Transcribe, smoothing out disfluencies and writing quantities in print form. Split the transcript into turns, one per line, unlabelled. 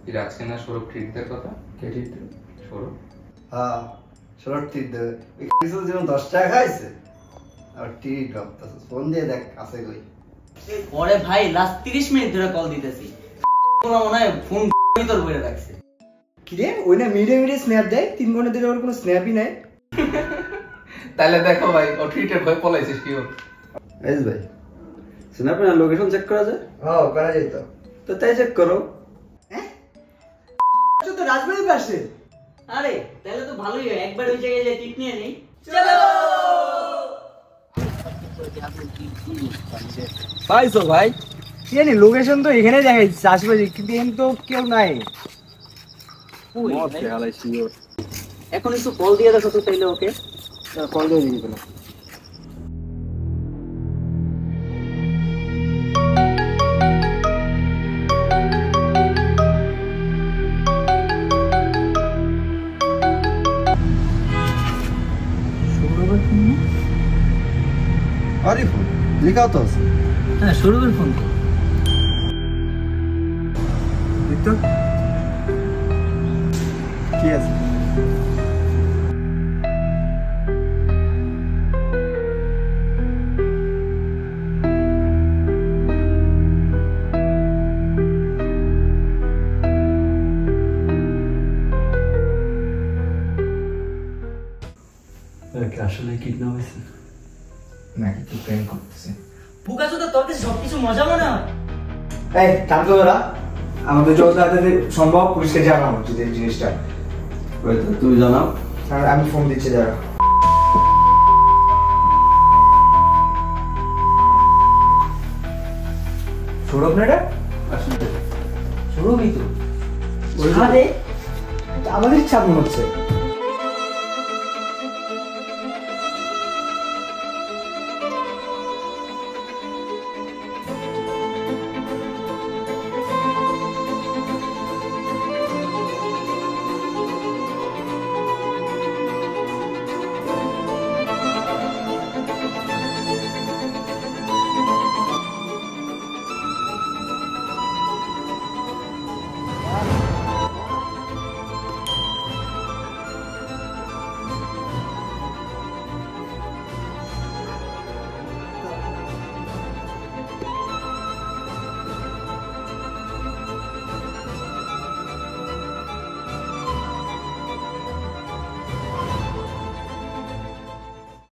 কি রাখছে না সৌরভ ট্রিট দেওয়ার কথা? কে ট্রিট দেবে? সৌরভ।
হ্যাঁ সৌরভ ট্রিট দেবে। কিছু যেমন 10 টাকা খাইছে আর ট্রিট ভাবতেছে। ফোন দিয়ে দেখ আছে কই।
পরে ভাই লাস্ট 30 মিনিট ধরে কল দিতেছি, পুরো মনে হয় ফোন ভিতর বইরে রাখছে।
কি রে ওই না মিডিয়া স্ন্যাপ দেয় 3 ঘন্টা ধরে ওর কোনো স্ন্যাপই নাই।
তাহলে দেখো ভাই ও ট্রিটের ভয় পলাইছে শিওর।
এস ভাই স্ন্যাপে না লোকেশন চেক করা যায়? হ্যাঁ করা যায় তো তাই চেক করো। হ্যাঁ আচ্ছা তো রাজবাড়ির পাশে।
আরে তাহলে তো ভালোই হয়, একবার ওই জায়গায় যাই টিপ নিয়ে নেই। চলো
পাইছো ভাই? কি জানি লোকেশন তো এখানে দেখাইছে আশেপাশে, কিন্তু এখানে তো কেউ নাই।
এখন একটু কল দিয়ে দেখো তো তাইলে ওকে।
কল দিয়ে দিবি না। আরে ফোন লেখাও তো আছে।
হ্যাঁ সৌরভের ফোন তো।
দেখতো কি আছে? আসলে কিডন্যাপ হয়েছে নাকি তুই প্রেম করতেছে?
বুকাচো তো তোর কাছে সবকিছু মজা মনে হয়।
এই থামতো ওরা, আমাদের যত তাড়াতাড়ি সম্ভব পুলিশকে জানাবো যদি এই জিনিসটা। তুমি জানাও, আমি ফোন দিচ্ছি যারা। সৌরভ না এটা?
সৌরভই তো।
আমাদের ইচ্ছা মনে হচ্ছে।